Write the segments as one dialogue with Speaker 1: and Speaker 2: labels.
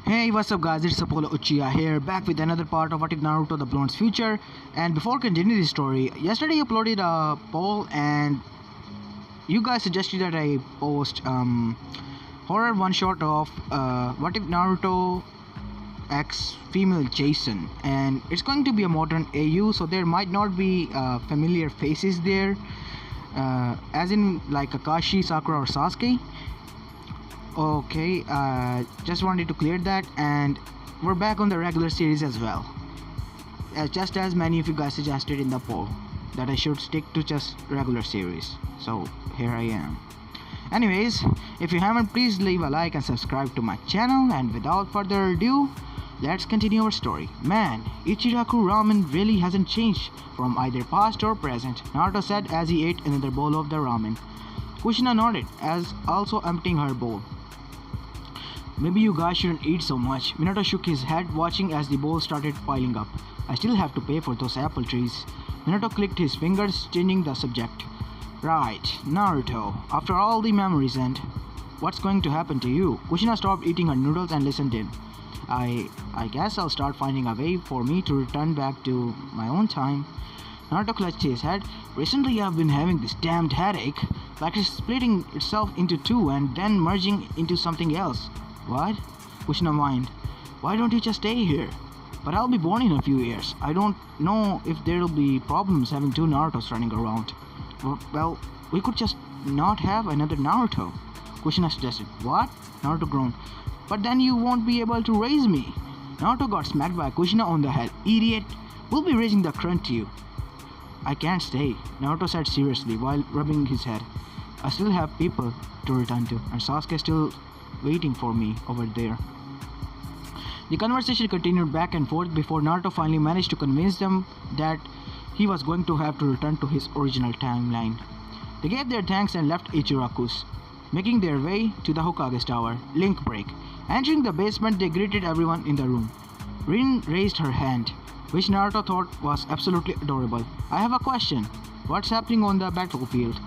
Speaker 1: Hey, what's up guys, it's Apollo Uchiha here, back with another part of What If Naruto The Blonde's Future. And before continuing the story, yesterday I uploaded a poll and you guys suggested that I post horror one shot of What If Naruto X female Jason. And it's going to be a modern AU, so there might not be familiar faces there, as in like Kakashi, Sakura or Sasuke. Okay, just wanted to clear that, and we're back on the regular series as well. Just as many of you guys suggested in the poll that I should stick to just regular series. So here I am. Anyways, if you haven't, please leave a like and subscribe to my channel, and without further ado, let's continue our story. Man, Ichiraku ramen really hasn't changed from either past or present, Naruto said as he ate another bowl of the ramen. Kushina nodded, as also emptying her bowl. Maybe you guys shouldn't eat so much. Minato shook his head, watching as the bowl started piling up. I still have to pay for those apple trees. Minato clicked his fingers, changing the subject. Right, Naruto, after all the memories and what's going to happen to you? Kushina stopped eating her noodles and listened in. I guess I'll start finding a way for me to return back to my own time. Naruto clutched his head. Recently I've been having this damned headache, like it's splitting itself into two and then merging into something else. What? Kushina whined. Why don't you just stay here? But I'll be born in a few years. I don't know if there'll be problems having two Narutos running around. Well, we could just not have another Naruto, Kushina suggested. What? Naruto groaned. But then you won't be able to raise me. Naruto got smacked by Kushina on the head. Idiot! We'll be raising the current to you. I can't stay, Naruto said seriously while rubbing his head. I still have people to return to, and Sasuke still waiting for me over there. The conversation continued back and forth before Naruto finally managed to convince them that he was going to have to return to his original timeline. They gave their thanks and left Ichiraku's, making their way to the Hokage's tower. Link break. Entering the basement, they greeted everyone in the room. Rin raised her hand, which Naruto thought was absolutely adorable. I have a question. What's happening on the battlefield?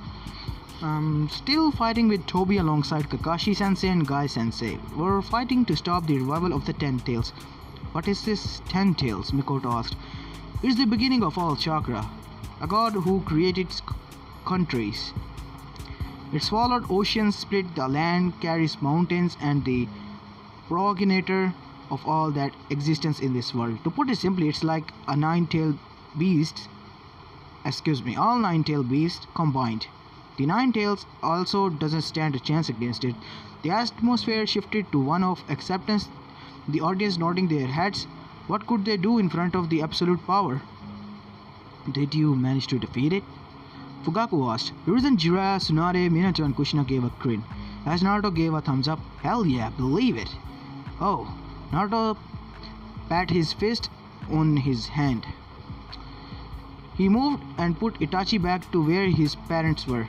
Speaker 1: Still fighting with Tobi alongside Kakashi-sensei and Guy-sensei. We're fighting to stop the revival of the Ten Tails. What is this Ten Tails? Mikoto asked. It's the beginning of all chakra, a god who created countries. It swallowed oceans, split the land, carries mountains, and the progenitor of all that existence in this world. To put it simply, it's like a nine-tailed beast. All nine-tailed beasts combined. The Nine Tails also doesn't stand a chance against it. The atmosphere shifted to one of acceptance, the audience nodding their heads. What could they do in front of the absolute power? Did you manage to defeat it? Fugaku asked. Hiruzen, Jiraiya, Tsunade, Minato and Kushina gave a grin, as Naruto gave a thumbs up. Hell yeah, believe it. Oh, Naruto pat his fist on his hand. He moved and put Itachi back to where his parents were.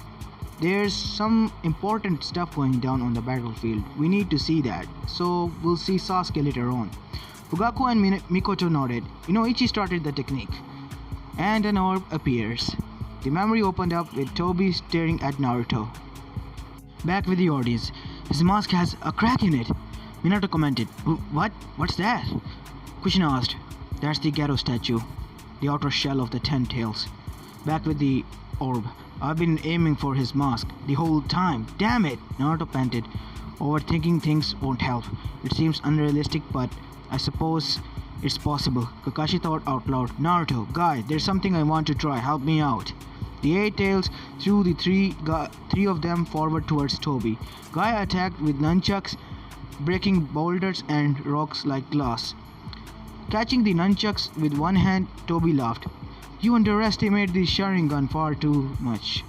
Speaker 1: There's some important stuff going down on the battlefield. We need to see that, so we'll see Sasuke later on. Fugaku and Mikoto nodded. Ichi started the technique. And an orb appears. The memory opened up with Tobi staring at Naruto. Back with the audience. His mask has a crack in it, Minato commented. What? What's that? Kushina asked. That's the Ghetto statue, the outer shell of the Ten Tails. Back with the orb. I've been aiming for his mask the whole time. Damn it, Naruto panted. Overthinking things won't help. It seems unrealistic, but I suppose it's possible. Kakashi thought out loud. Naruto, Guy, there's something I want to try. Help me out. The Eight Tails threw the three of them forward towards Tobi. Guy attacked with nunchucks, breaking boulders and rocks like glass. Catching the nunchucks with one hand, Tobi laughed. You underestimate the Sharingan far too much.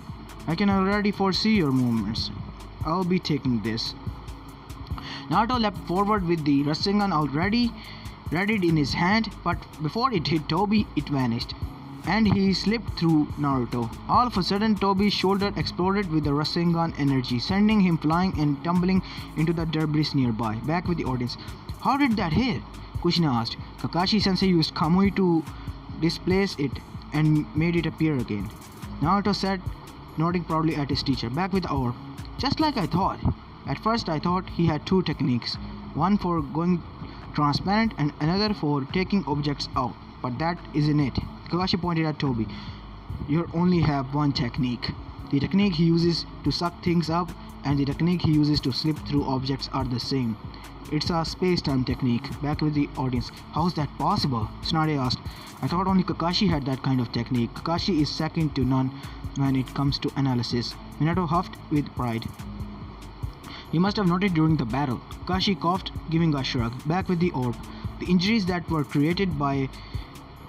Speaker 1: I can already foresee your movements. I'll be taking this. Naruto leapt forward with the Rasengan already readied in his hand, but before it hit Tobi, it vanished, and he slipped through Naruto. All of a sudden, Tobi's shoulder exploded with the Rasengan energy, sending him flying and tumbling into the debris nearby. Back with the audience. How did that hit? Kushina asked. Kakashi-sensei used Kamui to displace it and made it appear again, Naruto said, nodding proudly at his teacher. Back with the orb. Just like I thought. At first I thought he had two techniques, one for going transparent, and another for taking objects out. But that isn't it. Kakashi pointed at Tobi. You only have one technique. The technique he uses to suck things up and the technique he uses to slip through objects are the same. It's a space-time technique. Back with the audience. How's that possible? Tsunade asked. I thought only Kakashi had that kind of technique. Kakashi is second to none when it comes to analysis. Minato huffed with pride. You must have noted during the battle. Kakashi coughed, giving a shrug. Back with the orb. The injuries that were created by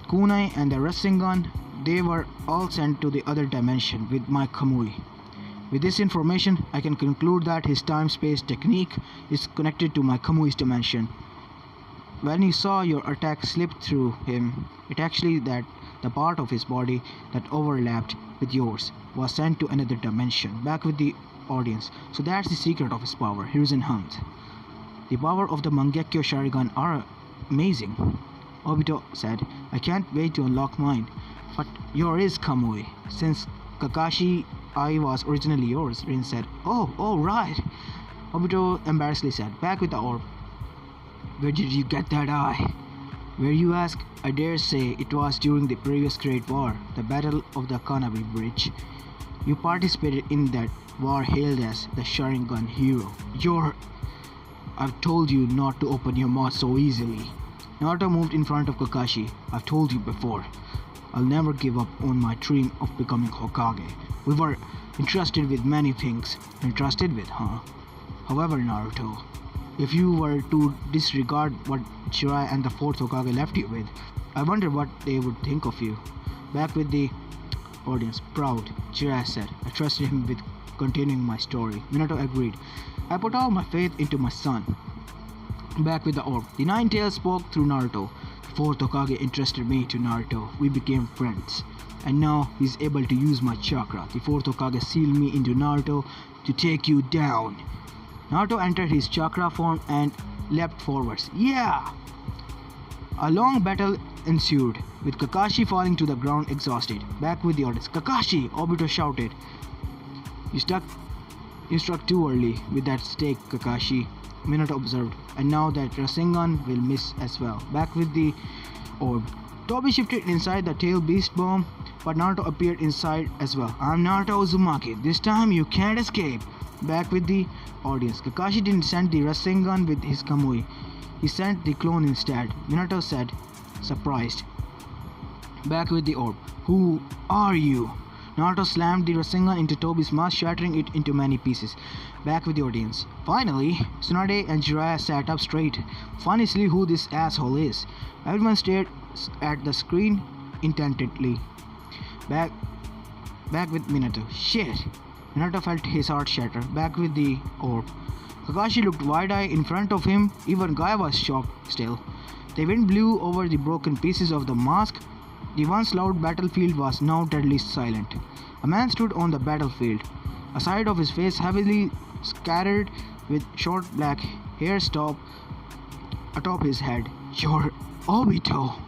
Speaker 1: Kunai and the Rasengan, they were all sent to the other dimension with my Kamui. With this information, I can conclude that his time-space technique is connected to my Kamui's dimension. When you saw your attack slip through him, it actually that the part of his body that overlapped with yours was sent to another dimension. Back with the audience. So that's the secret of his power. Hiruzen hummed. The power of the Mangekyo Sharingan are amazing. Obito said, I can't wait to unlock mine. But yours is Kamui. Since Kakashi, I was originally yours, Rin said. Oh, right. Obito embarrassedly said, back with the orb. Where did you get that eye? Where you ask, I dare say it was during the previous Great War, the Battle of the Kanabi Bridge. You participated in that war hailed as the Sharingan hero. I've told you not to open your mouth so easily. Naruto moved in front of Kakashi. I've told you before. I'll never give up on my dream of becoming Hokage. We were entrusted with many things. Entrusted with, huh? However, Naruto, if you were to disregard what Jiraiya and the 4th Hokage left you with, I wonder what they would think of you. Back with the audience. Proud, Jiraiya said. I trusted him with continuing my story. Minato agreed. I put all my faith into my son. Back with the orb. The Nine Tails spoke through Naruto. The 4th Hokage entrusted me to Naruto. We became friends. And now he's able to use my chakra. The 4th Hokage sealed me into Naruto to take you down. Naruto entered his chakra form and leapt forwards. Yeah! A long battle ensued, with Kakashi falling to the ground exhausted. Back with the audience. Kakashi! Obito shouted. You struck too early with that stake, Kakashi, Minato observed. And now that Rasengan will miss as well. Back with the orb. Tobi shifted inside the tail beast bomb, but Naruto appeared inside as well. I'm Naruto Uzumaki. This time you can't escape. Back with the audience. Kakashi didn't send the Rasengan with his Kamui. He sent the clone instead. Minato said, surprised. Back with the orb. Who are you? Naruto slammed the Rasengan into Tobi's mouth, shattering it into many pieces. Back with the audience. Finally, Tsunade and Jiraiya sat up straight. Finally see who this asshole is. Everyone stared at the screen intently. Back with Minato. Shit. Minato felt his heart shatter. Back with the orb. Kakashi looked wide-eyed in front of him. Even Guy was shocked still. The wind blew over the broken pieces of the mask. The once loud battlefield was now deadly silent. A man stood on the battlefield, a side of his face heavily scattered with short black hair atop his head. You're Obito!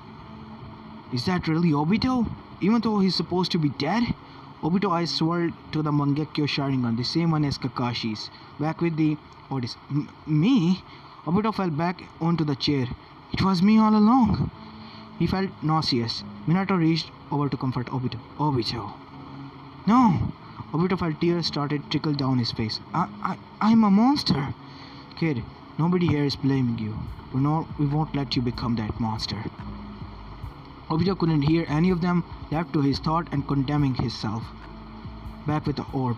Speaker 1: Is that really Obito? Even though he's supposed to be dead? Obito's eyes swirled to the Mangekyo Sharingan, the same one as Kakashi's. Back with the audience. Me? Obito fell back onto the chair. It was me all along. He felt nauseous. Minato reached over to comfort Obito. Obito. No! Obito felt tears started to trickle down his face. I'm a monster. Kid, nobody here is blaming you. We won't let you become that monster. Obito couldn't hear any of them, left to his thought and condemning himself. Back with the orb.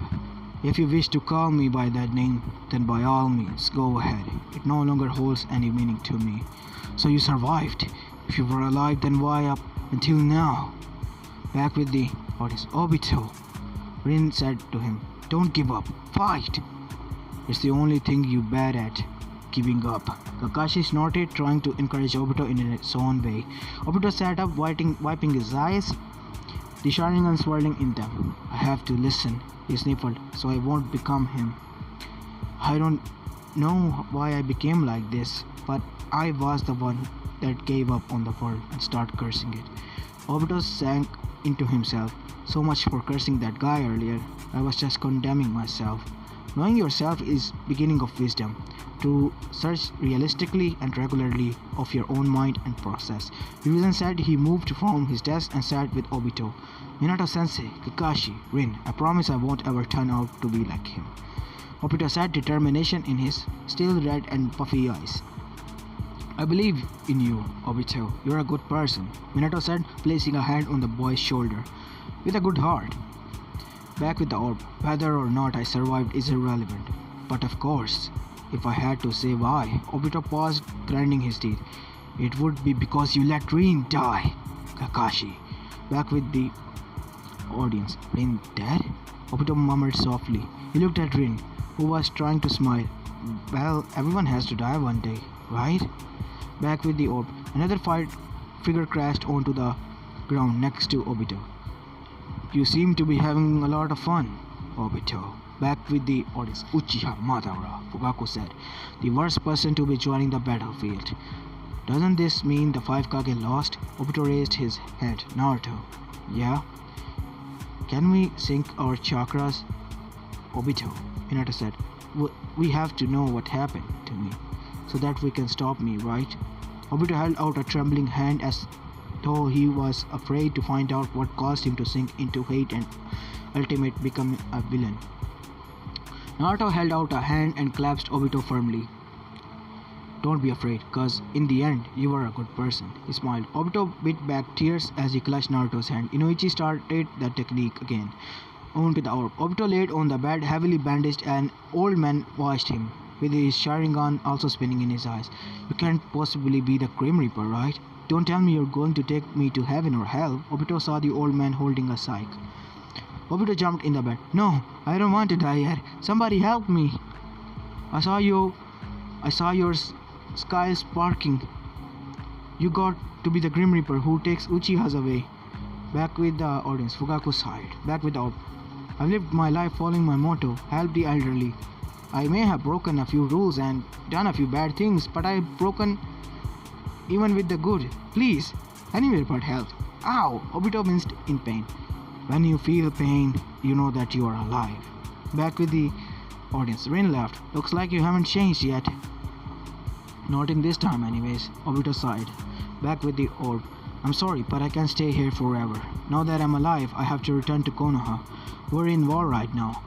Speaker 1: If you wish to call me by that name, then by all means, go ahead. It no longer holds any meaning to me. So you survived. If you were alive, then why up until now? Back with the audience. Obito. Rin said to him, don't give up. Fight! It's the only thing you're bad at. Giving up. Kakashi snorted, trying to encourage Obito in his own way. Obito sat up, wiping his eyes, the Sharingan swirling in them. I have to listen, he sniffled, so I won't become him. I don't know why I became like this, but I was the one that gave up on the world and started cursing it. Obito sank into himself. So much for cursing that guy earlier. I was just condemning myself. Knowing yourself is beginning of wisdom. To search realistically and regularly of your own mind and process. Revision said he moved from his desk and sat with Obito. Minato-sensei, Kakashi, Rin, I promise I won't ever turn out to be like him. Obito said, determination in his still red and puffy eyes. I believe in you, Obito. You're a good person, Minato said, placing a hand on the boy's shoulder. With a good heart. Back with the orb. Whether or not I survived is irrelevant. But of course, if I had to say why, Obito paused, grinding his teeth. It would be because you let Rin die, Kakashi. Back with the audience. Rin dead? Obito murmured softly. He looked at Rin, who was trying to smile. Well, everyone has to die one day, right? Back with the orb. Another fight figure crashed onto the ground next to Obito. You seem to be having a lot of fun, Obito. Back with the audience. Uchiha Madara, Fugaku said. The worst person to be joining the battlefield. Doesn't this mean the 5 Kage lost? Obito raised his head. Naruto. Yeah? Can we sync our chakras? Obito, Minato said. We have to know what happened to me, so that we can stop me, right? Obito held out a trembling hand as though he was afraid to find out what caused him to sink into hate and ultimately become a villain. Naruto held out a hand and clasped Obito firmly. Don't be afraid, cause in the end, you are a good person. He smiled. Obito bit back tears as he clutched Naruto's hand. Inoichi started the technique again. Onto the orb. Obito laid on the bed, heavily bandaged, and old man watched him, with his Sharingan also spinning in his eyes. You can't possibly be the Grim Reaper, right? Don't tell me you're going to take me to heaven or hell. Obito saw the old man holding a scythe. Obito jumped in the bed. No, I don't want to die yet. Somebody help me. I saw your sky sparking. You got to be the Grim Reaper who takes Uchihas away. Back with the audience. Fugaku sighed. Back with the orb. I've lived my life following my motto, help the elderly. I may have broken a few rules and done a few bad things, but I've broken even with the good. Please, anywhere but help. Ow! Obito winced in pain. When you feel pain, you know that you are alive. Back with the audience. Rin laughed. Looks like you haven't changed yet. Not in this time anyways. Obito sighed. Back with the orb. I'm sorry, but I can't stay here forever. Now that I'm alive, I have to return to Konoha. We're in war right now.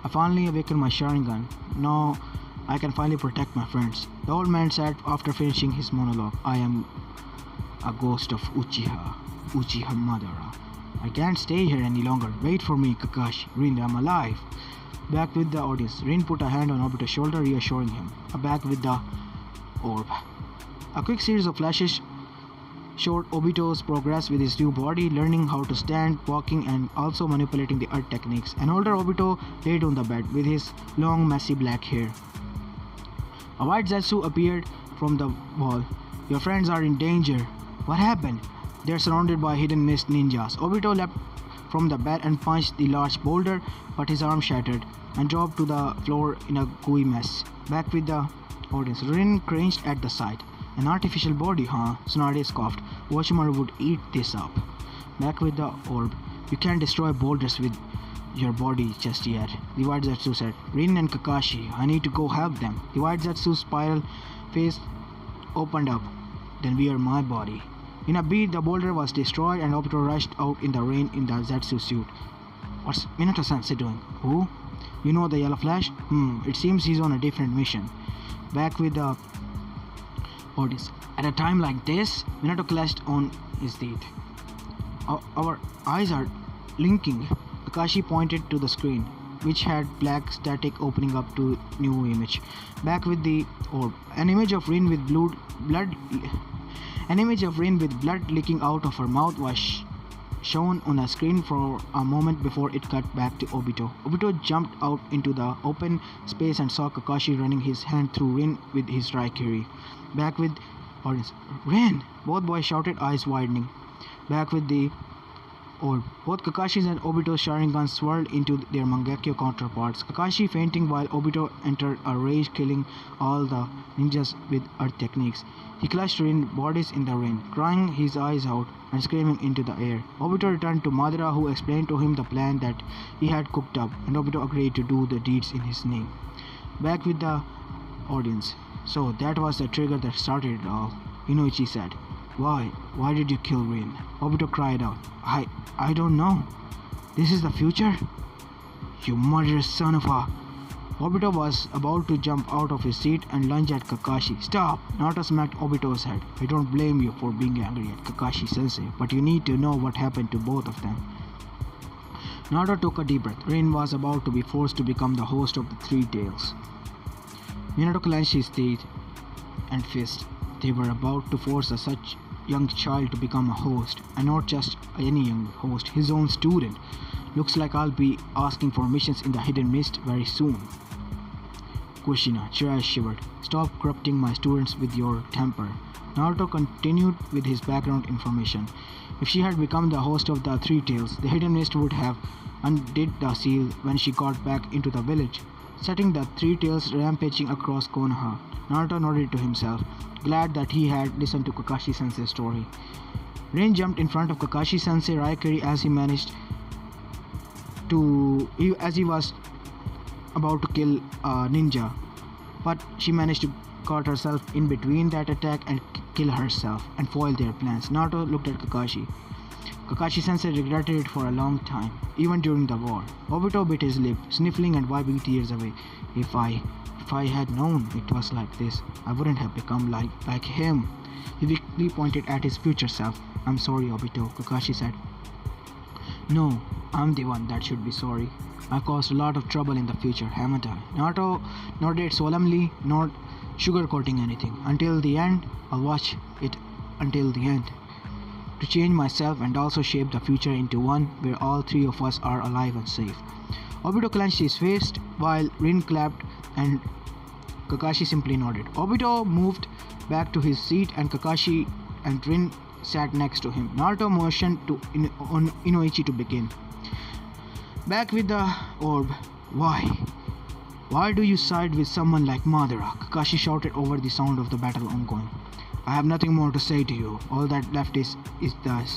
Speaker 1: I finally awakened my Sharingan. Now I can finally protect my friends. The old man said after finishing his monologue. I am a ghost of Uchiha Madara. I can't stay here any longer. Wait for me, Kakashi. Rin, I'm alive. Back with the audience. Rin put a hand on Obito's shoulder, reassuring him. Back with the orb. A quick series of flashes showed Obito's progress with his new body, learning how to stand, walking, and also manipulating the earth techniques. An older Obito laid on the bed with his long, messy black hair. A white Zetsu appeared from the wall. Your friends are in danger. What happened? They're surrounded by hidden mist ninjas. Obito leapt from the bed and punched the large boulder, but his arm shattered and dropped to the floor in a gooey mess. Back with the audience. Rin cringed at the sight. An artificial body, huh? Tsunade scoffed. Orochimaru would eat this up. Back with the orb. You can't destroy boulders with your body just yet. The White Zetsu said. Rin and Kakashi, I need to go help them. The White Zetsu's spiral face opened up. Then we are my body. In a beat, the boulder was destroyed and Obito rushed out in the rain in the Zetsu suit. What's Minato-sensei doing? Who? You know the Yellow Flash? It seems he's on a different mission. Back with the audience. At a time like this, Minato clashed on his teeth. Our eyes are linking. Kakashi pointed to the screen, which had black static opening up to new image. Back with the orb. An image of Rin with blood leaking out of her mouth was shown on a screen for a moment before it cut back to Obito. Obito jumped out into the open space and saw Kakashi running his hand through Rin with his Raikiri. Back with audience. Rin! Both boys shouted, eyes widening. Back with the orb. Both Kakashi's and Obito's Sharingans swirled into their Mangekyo counterparts. Kakashi fainting while Obito entered a rage, killing all the ninjas with earth techniques. He clutched Rin bodies in the rain, crying his eyes out and screaming into the air. Obito returned to Madara, who explained to him the plan that he had cooked up, and Obito agreed to do the deeds in his name. Back with the audience. So that was the trigger that started it all. Inoichi said. Why? Why did you kill Rin? Obito cried out. I don't know. This is the future? You murderous son of a... Obito was about to jump out of his seat and lunge at Kakashi. Stop! Naruto smacked Obito's head. I don't blame you for being angry at Kakashi-sensei, but you need to know what happened to both of them. Naruto took a deep breath. Rin was about to be forced to become the host of the Three Tails. Minato clenched his teeth and fist. They were about to force such young child to become a host, and not just any young host, his own student. Looks like I'll be asking for missions in the Hidden Mist very soon. Kushina, Jiraiya shivered. Stop corrupting my students with your temper. Naruto continued with his background information. If she had become the host of the Three Tails, the Hidden Mist would have undid the seal when she got back into the village, setting the Three Tails rampaging across Konoha. Naruto nodded to himself, glad that he had listened to Kakashi-sensei's story. Rin jumped in front of Kakashi-sensei Raikiri as he was about to kill a ninja, but she managed to caught herself in between that attack and kill herself and foil their plans. Naruto looked at Kakashi. Kakashi-sensei regretted it for a long time, even during the war. Obito bit his lip, sniffling and wiping tears away. If I had known it was like this, I wouldn't have become like him. He weakly pointed at his future self. I'm sorry, Obito, Kakashi said. No, I'm the one that should be sorry. I caused a lot of trouble in the future, haven't I? Naruto nodded solemnly, not sugarcoating anything. Until the end, I'll watch it until the end. To change myself and also shape the future into one where all three of us are alive and safe. Obito clenched his fist while Rin clapped and Kakashi simply nodded. Obito moved back to his seat and Kakashi and Rin sat next to him. Naruto motioned to Inoichi to begin. Back with the orb. Why? Why do you side with someone like Madara? Kakashi shouted over the sound of the battle ongoing. I have nothing more to say to you. All that left is the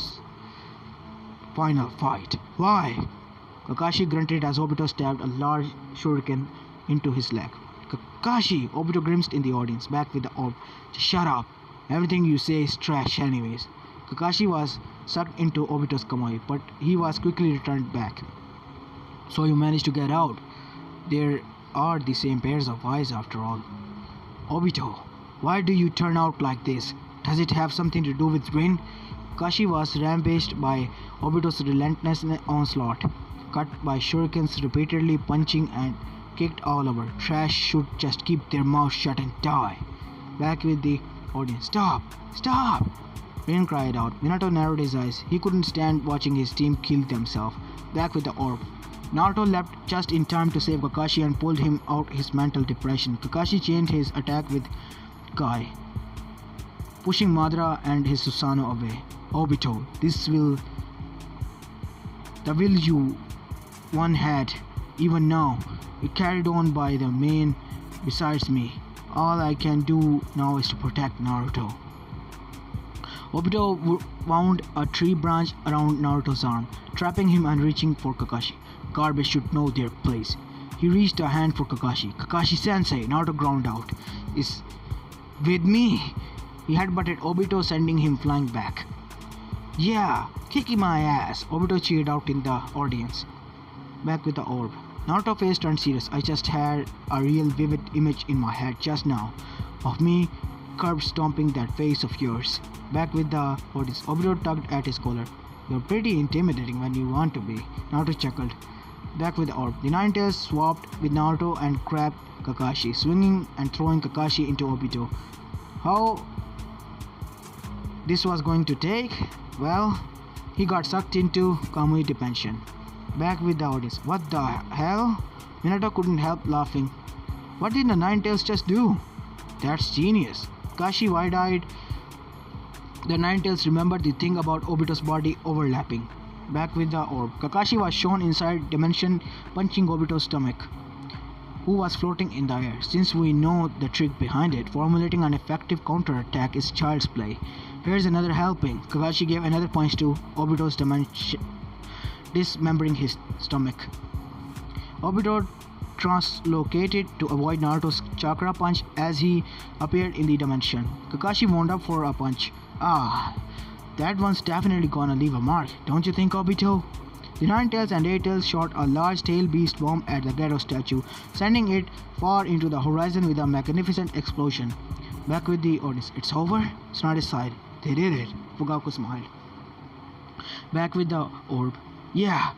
Speaker 1: final fight. Why? Kakashi grunted as Obito stabbed a large shuriken into his leg. Kakashi! Obito grimaced in the audience. Back with the orb. Just shut up. Everything you say is trash anyways. Kakashi was sucked into Obito's kamoi, but he was quickly returned back. So you managed to get out. There are the same pairs of eyes after all. Obito, why do you turn out like this? Does it have something to do with Rin? Kakashi was rampaged by Obito's relentless onslaught, cut by shurikens repeatedly punching and kicked all over. Trash should just keep their mouths shut and die. Back with the audience. Stop! Stop! Rin cried out. Minato narrowed his eyes. He couldn't stand watching his team kill themselves. Back with the orb. Naruto leapt just in time to save Kakashi and pulled him out his mental depression. Kakashi changed his attack with Kai, pushing Madara and his Susanoo away. Obito, the will you one had, even now, it carried on by the main besides me. All I can do now is to protect Naruto. Obito wound a tree branch around Naruto's arm, trapping him and reaching for Kakashi. Garbage should know their place. He reached a hand for Kakashi. Kakashi-sensei, Naruto ground out. Is with me. He headbutted Obito, sending him flying back. Yeah, kicking my ass, Obito cheered out in the audience. Back with the orb. Naruto's face turned serious. I just had a real vivid image in my head just now of me curb stomping that face of yours. Back with the audience. Obito tugged at his collar. You're pretty intimidating when you want to be. Naruto chuckled. Back with the orb. The Nine Tails swapped with Naruto and grabbed Kakashi, swinging and throwing Kakashi into Obito. How this was going to take? Well, he got sucked into Kamui detention. Back with the audience. What the hell? Minato couldn't help laughing. What did the Nine Tails just do? That's genius. Kakashi wide-eyed. The Nine Tails remembered the thing about Obito's body overlapping. Back with the orb. Kakashi was shown inside dimension punching Obito's stomach, who was floating in the air. Since we know the trick behind it, formulating an effective counterattack is child's play. Here's another helping. Kakashi gave another punch to Obito's dimension, dismembering his stomach. Obito translocated to avoid Naruto's chakra punch as he appeared in the dimension. Kakashi wound up for a punch. Ah, that one's definitely gonna leave a mark, don't you think, Obito? The Nine Tails and Eight Tails shot a large tail beast bomb at the Ghetto statue, sending it far into the horizon with a magnificent explosion. Back with the audience. It's over? Snardy sighed. They did it. Fugaku smiled. Back with the orb. Yeah,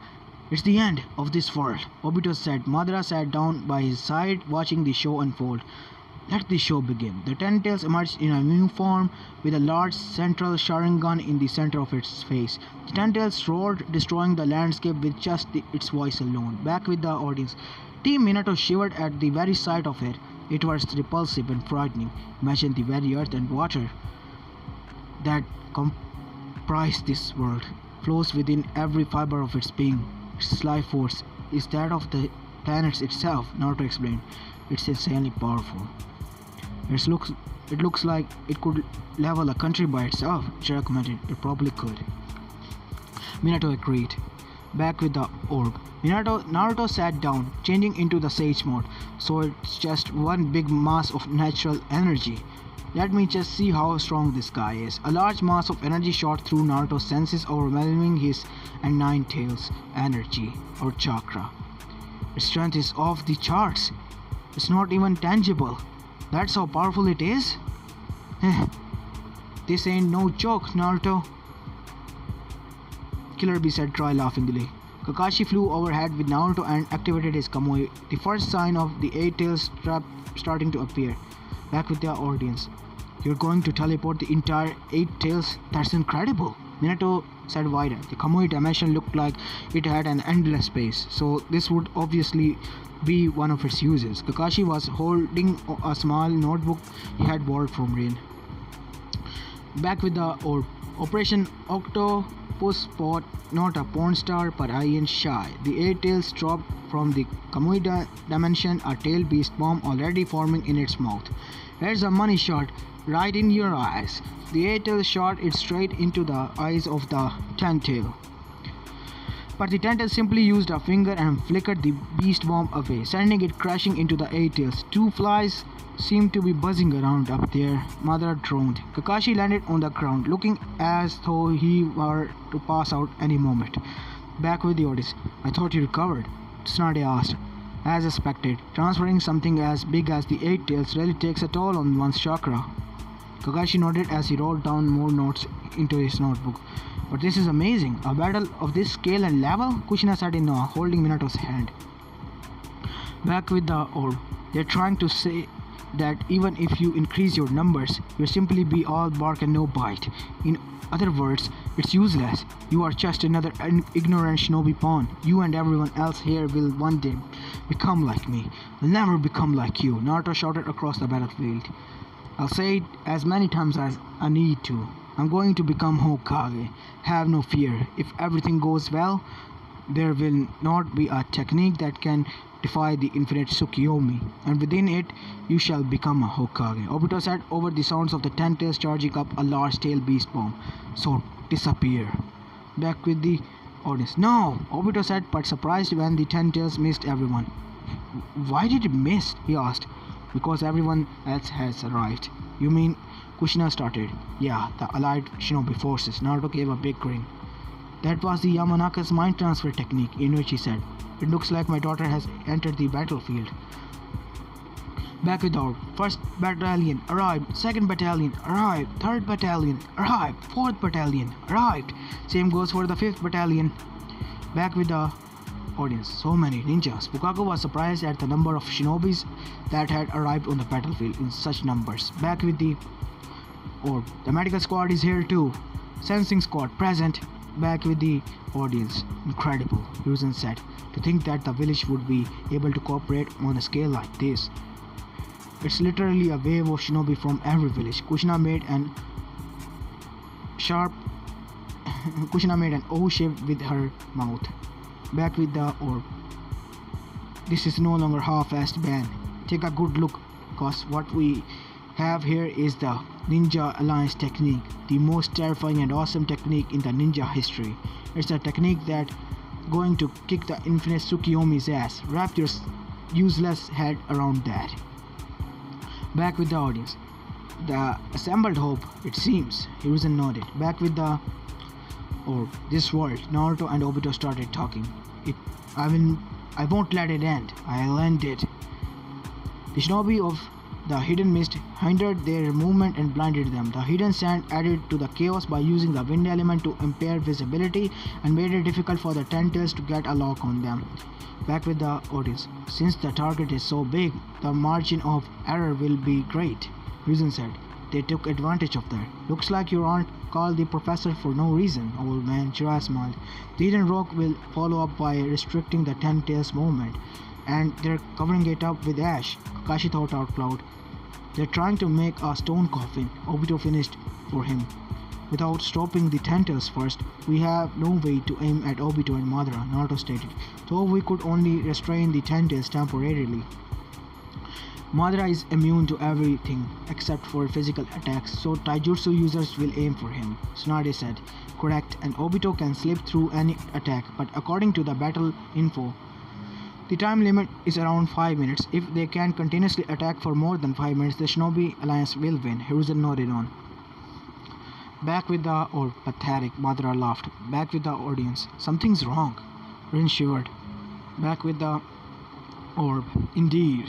Speaker 1: it's the end of this world, Obito said. Madara sat down by his side, watching the show unfold. Let the show begin. The Ten Tails emerged in a new form with a large central Sharingan in the center of its face. The Ten Tails roared, destroying the landscape with just its voice alone. Back with the audience. Team Minato shivered at the very sight of it. It was repulsive and frightening. Imagine the very earth and water that comprise this world flows within every fiber of its being. Its life force is that of the planets itself, Naruto explained. It's insanely powerful. It looks like it could level a country by itself, Jiraiya commented. It probably could. Minato agreed. Back with the orb. Naruto sat down, changing into the Sage mode, so it's just one big mass of natural energy. Let me just see how strong this guy is. A large mass of energy shot through Naruto's senses, overwhelming his and Nine Tails' energy, or chakra. Its strength is off the charts. It's not even tangible. That's how powerful it is? This ain't no joke, Naruto. Killer Bee said, try laughingly. Kakashi flew overhead with Naruto and activated his Kamui, the first sign of the Eight Tails trap starting to appear. Back with the audience. You're going to teleport the entire Eight Tails? That's incredible. Minato said wider. The Kamui dimension looked like it had an endless space, so this would obviously be one of its uses. Kakashi was holding a small notebook he had borrowed from Rin. Back with the orb. Operation Octopus Pot, not a porn star but I ain't shy. The Eight Tails dropped from the Kamui dimension a tail beast bomb already forming in its mouth. Here's a money shot right in your eyes. The Eight Tails shot it straight into the eyes of the Ten Tail. But the Ten Tails simply used a finger and flickered the beast bomb away, sending it crashing into the Eight Tails. Two flies seemed to be buzzing around up there. Madara droned. Kakashi landed on the ground, looking as though he were to pass out any moment. Back with the audience. I thought you recovered, Tsunade asked. As expected, transferring something as big as the Eight Tails really takes a toll on one's chakra. Kakashi nodded as he wrote down more notes into his notebook. But this is amazing. A battle of this scale and level? Kushina said in awe, holding Minato's hand. Back with the orb. They're trying to say that even if you increase your numbers, you'll simply be all bark and no bite. In other words, it's useless. You are just another ignorant shinobi pawn. You and everyone else here will one day become like me. I'll never become like you, Naruto shouted across the battlefield. I'll say it as many times as I need to. I'm going to become Hokage. Have no fear. If everything goes well, there will not be a technique that can defy the infinite Tsukuyomi, and within it, you shall become a Hokage. Obito said over the sounds of the Ten Tails charging up a large tail beast bomb. So, disappear. Back with the audience. No, Obito said, but surprised when the Ten Tails missed everyone. Why did it miss? He asked. Because everyone else has arrived. You mean Kushina started? Yeah, the allied shinobi forces. Naruto gave a big grin. That was the Yamanaka's mind transfer technique, Inuichi said. It looks like my daughter has entered the battlefield. Back with our 1st Battalion arrived, 2nd Battalion arrived, 3rd Battalion arrived, 4th Battalion arrived. Same goes for the 5th Battalion. Back with the audience. So many ninjas. Fukaku was surprised at the number of shinobis that had arrived on the battlefield in such numbers. Back with the orb. The medical squad is here too. Sensing squad present. Back with the audience. Incredible, Ryuzen said. To think that the village would be able to cooperate on a scale like this. It's literally a wave of shinobi from every village. Kushina made an sharp Kushina made an O shape with her mouth. Back with the orb. This is no longer half-assed ban. Take a good look, cause what we have here is the Ninja Alliance technique, the most terrifying and awesome technique in the ninja history. It's a technique that going to kick the infinite Tsukiyomi's ass. Wrap your useless head around that. Back with the audience. The assembled hope, it seems. Hiruzen nodded. Back with the orb. This world, Naruto and Obito started talking. I won't let it end. I'll end it. The shinobi of the hidden mist hindered their movement and blinded them. The hidden sand added to the chaos by using the wind element to impair visibility and made it difficult for the tentacles to get a lock on them. Back with the audience. Since the target is so big, the margin of error will be great, Reason said. They took advantage of that. Looks like you aren't called the professor for no reason, old man, Jiraiya smiled. The hidden rock will follow up by restricting the Ten-Tails movement, and they're covering it up with ash, Kakashi thought out loud. They're trying to make a stone coffin, Obito finished for him. Without stopping the Ten-Tails first, we have no way to aim at Obito and Madara, Naruto stated, though we could only restrain the Ten-Tails temporarily. Madara is immune to everything except for physical attacks, so taijutsu users will aim for him, Tsunade said. Correct, and Obito can slip through any attack, but according to the battle info, the time limit is around 5 minutes. If they can continuously attack for more than 5 minutes, the Shinobi Alliance will win, Hiruzen nodded on. Back with the orb, pathetic, Madara laughed. Back with the audience. Something's wrong. Rin shivered. Back with the orb. Indeed.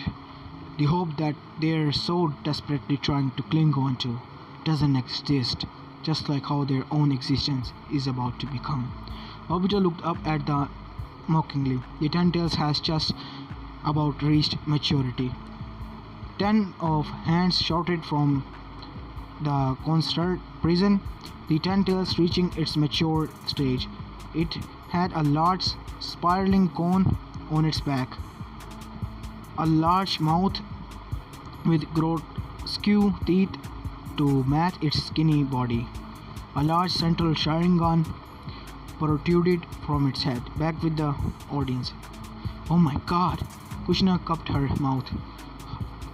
Speaker 1: The hope that they're so desperately trying to cling on to doesn't exist, just like how their own existence is about to become. Obito looked up at the mockingly. The Ten-Tails has just about reached maturity. 10 of hands shouted from the concert prison, the Ten-Tails reaching its mature stage. It had a large spiraling cone on its back, a large mouth with grotesque teeth to match its skinny body. A large central Sharingan protruded from its head. Back with the audience. Oh my god! Kushina cupped her mouth.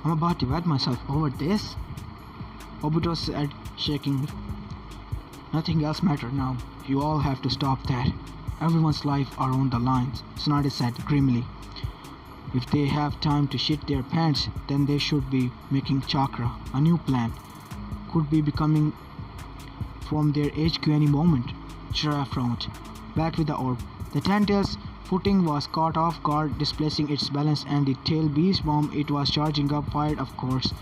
Speaker 1: I'm about to wet myself over this? Obito said, shaking. Nothing else matters now. You all have to stop that. Everyone's life are on the lines, Tsunade said grimly. If they have time to shit their pants, then they should be making chakra. A new plan could be becoming from their HQ any moment. Jiraiya frowned. Back with the orb. The Ten-Tails' footing was caught off guard, displacing its balance, and the tail beast bomb it was charging up fired, of course.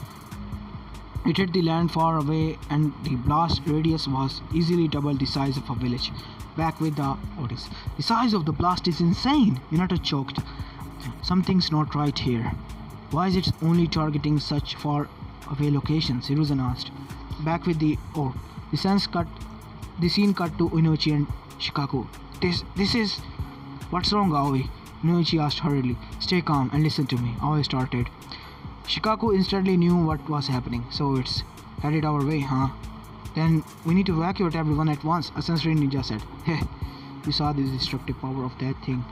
Speaker 1: It hit the land far away, and the blast radius was easily double the size of a village. Back with the audience. The size of the blast is insane, Minato choked. Something's not right here. Why is it only targeting such far away locations? Hiruzen asked. Back with the orb. The scene cut to Inoichi and Shikaku. This is... What's wrong, Aoi? Inoichi asked hurriedly. Stay calm and listen to me, Aoi started. Shikaku instantly knew what was happening. So it's headed our way, huh? Then we need to evacuate everyone at once, a sensory ninja said. Heh, you saw the destructive power of that thing.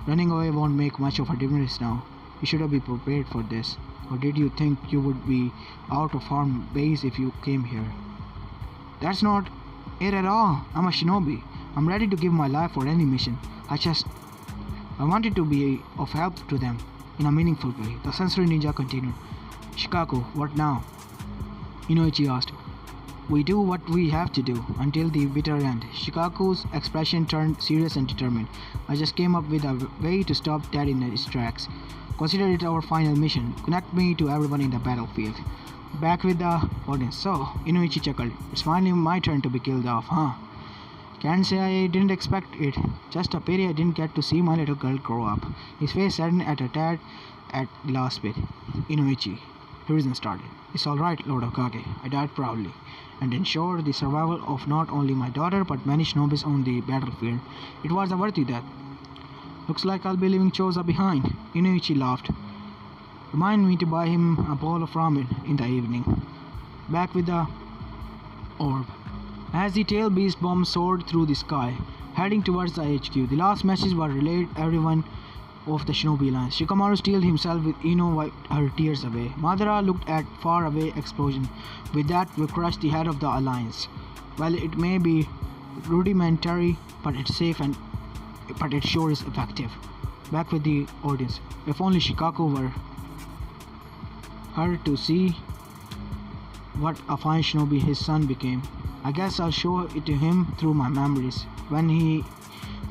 Speaker 1: Running away won't make much of a difference now. You should have been prepared for this. Or did you think you would be out of harm's base if you came here? That's not it at all. I'm a shinobi. I'm ready to give my life for any mission. I wanted to be of help to them in a meaningful way. The sensory ninja continued. Shikaku, what now? Inoichi asked. We do what we have to do until the bitter end. Shikaku's expression turned serious and determined. I just came up with a way to stop that in its tracks. Consider it our final mission. Connect me to everyone in the battlefield. Back with the audience. So, Inoichi chuckled. It's finally my turn to be killed off, huh? Can't say I didn't expect it. Just a pity I didn't get to see my little girl grow up. His face saddened at a tad at the last bit. Inoichi. Hiruzen started. It's alright, Lord Hokage. I died proudly, and ensured the survival of not only my daughter but many shinobis on the battlefield. It was a worthy death. Looks like I'll be leaving Choza behind. Inoichi laughed. Remind me to buy him a bowl of ramen in the evening. Back with the orb. As the tail beast bomb soared through the sky, heading towards the HQ. The last message was relayed everyone of the Shinobi Alliance. Shikamaru steeled himself with Ino wiped her tears away. Madara looked at far away explosion. With that we crushed the head of the Alliance. Well, it may be rudimentary, but it's safe and but it sure is effective. Back with the audience. If only Shikaku were her to see what a fine shinobi his son became. I guess I'll show it to him through my memories. When he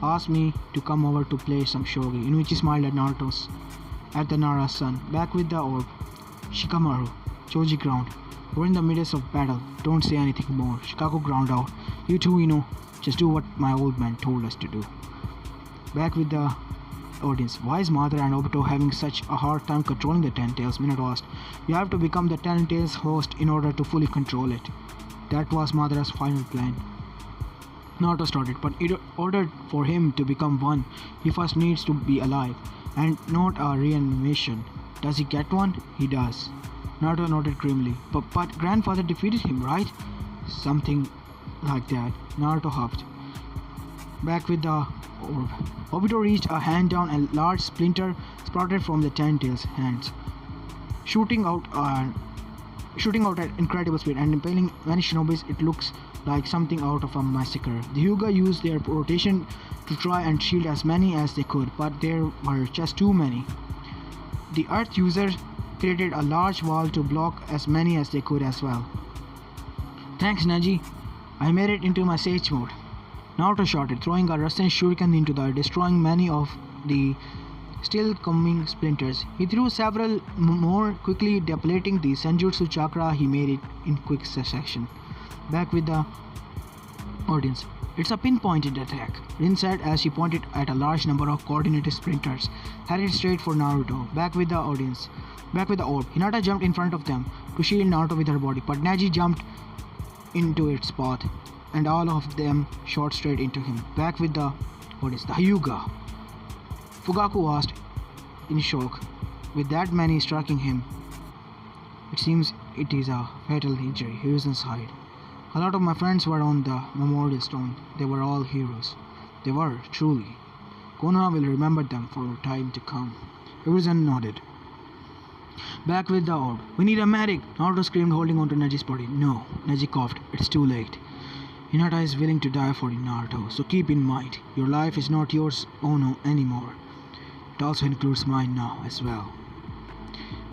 Speaker 1: asked me to come over to play some shogi, Inuichi smiled at the Nara's son. Back with the orb. Shikamaru, Choji ground. We're in the midst of battle. Don't say anything more. Shikaku ground out. You too, Ino. Just do what my old man told us to do. Back with the audience. Why is Madara and Obito having such a hard time controlling the Ten Tails? Minato asked. You have to become the Ten Tails host in order to fully control it. That was Madara's final plan. Naruto started, but in order for him to become one, he first needs to be alive, and not a reanimation. Does he get one? He does. Naruto nodded grimly. But grandfather defeated him, right? Something like that. Naruto huffed. Back with the orb. Obito reached a hand down and a large splinter sprouted from the Ten Tails' hands, shooting out at incredible speed and impaling many shinobis. It looks like something out of a massacre. The Hyuga used their rotation to try and shield as many as they could, but there were just too many. The Earth users created a large wall to block as many as they could as well. Thanks, Neji. I made it into my sage mode. Naruto shouted, throwing a Rasen shuriken into the air, destroying many of the still coming splinters. He threw several more, quickly depleting the Senjutsu chakra. He made it in quick succession. Back with the audience. It's a pinpointed attack, Rin said as she pointed at a large number of coordinated splinters, headed straight for Naruto. Back with the audience. Back with the orb. Hinata jumped in front of them to shield Naruto with her body, but Neji jumped into its path, and all of them shot straight into him. Back with the audience. The Hyuga. Fugaku asked in shock. With that many striking him, it seems it is a fatal injury. He was inside. A lot of my friends were on the memorial stone. They were all heroes. They were, truly. Konoha will remember them for time to come. Hiruzen nodded. Back with the orb. We need a medic! Naruto screamed, holding on to Neji's body. No, Neji coughed. It's too late. Hinata is willing to die for you, Naruto, so keep in mind, your life is not yours anymore. It also includes mine now as well.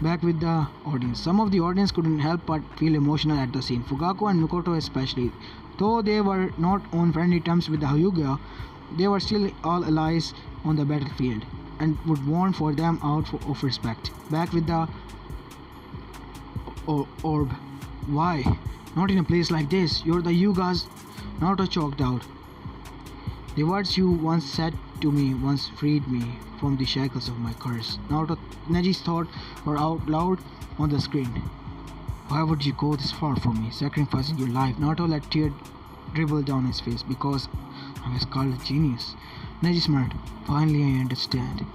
Speaker 1: Back with the audience. Some of the audience couldn't help but feel emotional at the scene. Fugaku and Mikoto especially. Though they were not on friendly terms with the Hyuga, they were still all allies on the battlefield and would warn for them out of respect. Back with the orb. Why? Not in a place like this. You're the Hyugas. Naruto choked out. The words you once said to me once freed me from the shackles of my curse. Neji's thoughts were out loud on the screen. Why would you go this far for me, sacrificing your life? Naruto let tears dribble down his face. Because I was called a genius. Neji smiled. Finally I understand.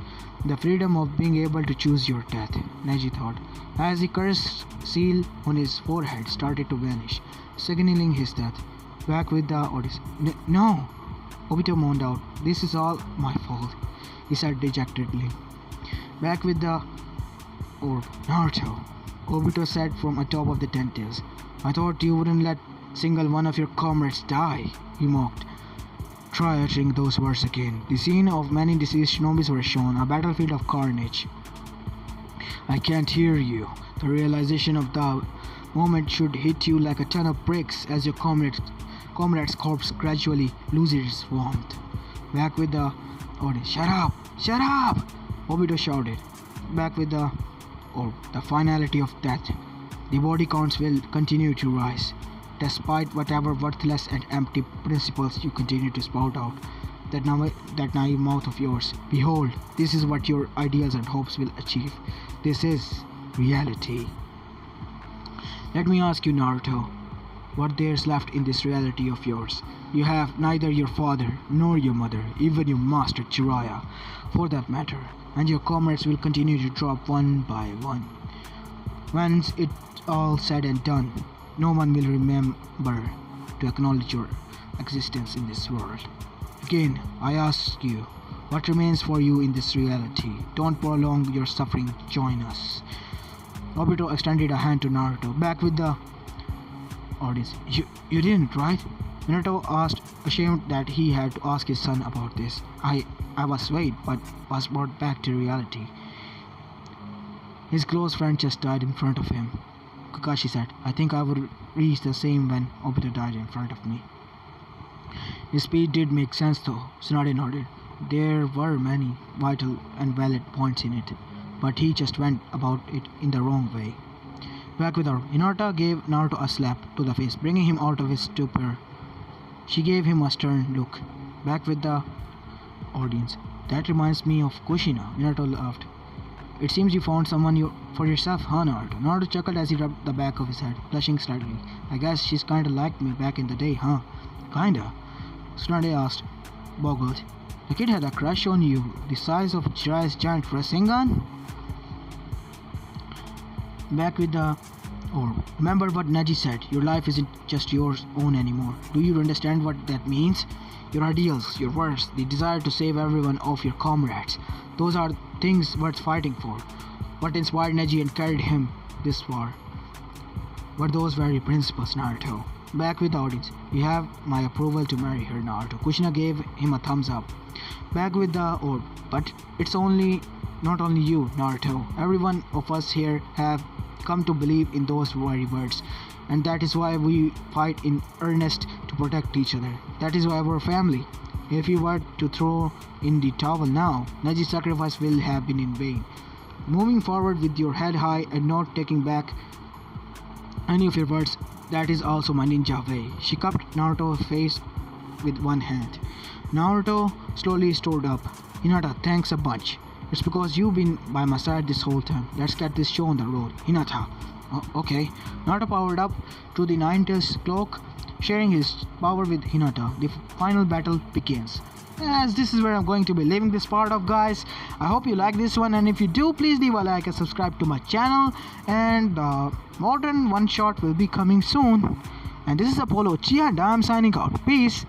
Speaker 1: The freedom of being able to choose your death, Neji thought, as the curse seal on his forehead started to vanish, signaling his death. Back with the audience. No! Obito moaned out. This is all my fault, he said dejectedly. Back with the orb. Naruto, Obito said from atop of the Ten Tails. I thought you wouldn't let single one of your comrades die, he mocked. Try uttering those words again. The scene of many deceased shinobis were shown, a battlefield of carnage. I can't hear you. The realization of the moment should hit you like a ton of bricks as your comrade's corpse gradually loses its warmth. Back with the audience. Shut up! Shut up! Obito shouted. Back with the orb. The finality of death. The body counts will continue to rise, despite whatever worthless and empty principles you continue to spout out. That naive mouth of yours. Behold, this is what your ideals and hopes will achieve. This is reality. Let me ask you, Naruto, what there's left in this reality of yours. You have neither your father nor your mother, even your master Jiraiya, for that matter, and your comrades will continue to drop one by one. Once it's all said and done, no one will remember to acknowledge your existence in this world. Again, I ask you, what remains for you in this reality? Don't prolong your suffering, join us. Obito extended a hand to Naruto, back with the audience. You didn't, right? Naruto asked, ashamed that he had to ask his son about this. I was swayed, but was brought back to reality. His close friend just died in front of him. Kakashi said, I think I would reach the same when Obito died in front of me. His speech did make sense though, Tsunade nodded. There were many vital and valid points in it, but he just went about it in the wrong way. Back with her, Hinata gave Naruto a slap to the face, bringing him out of his stupor. She gave him a stern look. Back with the audience. That reminds me of Kushina, Naruto laughed. It seems you found someone for yourself, huh, Naruto? Naruto chuckled as he rubbed the back of his head, blushing slightly. I guess she's kinda liked me back in the day, huh? Kinda? Tsunade asked, boggled. The kid had a crush on you, the size of Jiraiya's giant Rasengan? Back with the orb. Remember what Neji said, your life isn't just yours own anymore. Do you understand what that means? Your ideals, your words, the desire to save everyone of your comrades. Those are things worth fighting for. What inspired Neji and carried him this far were those very principles, Naruto. Back with the audience. You have my approval to marry her, Naruto. Kushina gave him a thumbs up. Back with the orb. But it's not only you, Naruto. Every one of us here have come to believe in those very words. And that is why we fight in earnest to protect each other. That is why we're family. If you were to throw in the towel now, Neji's sacrifice will have been in vain. Moving forward with your head high and not taking back any of your words, that is also my ninja way. She cupped Naruto's face with one hand. Naruto slowly stood up. Hinata, thanks a bunch. It's because you've been by my side this whole time. Let's get this show on the road. Hinata. Okay. Naruto powered up to the Nine-Tails cloak, sharing his power with Hinata. The final battle begins. As this is where I'm going to be leaving this part of, guys. I hope you like this one, and if you do, please leave a like and subscribe to my channel. And modern one shot will be coming soon. And this is Apollo Chia, and I'm signing out. Peace.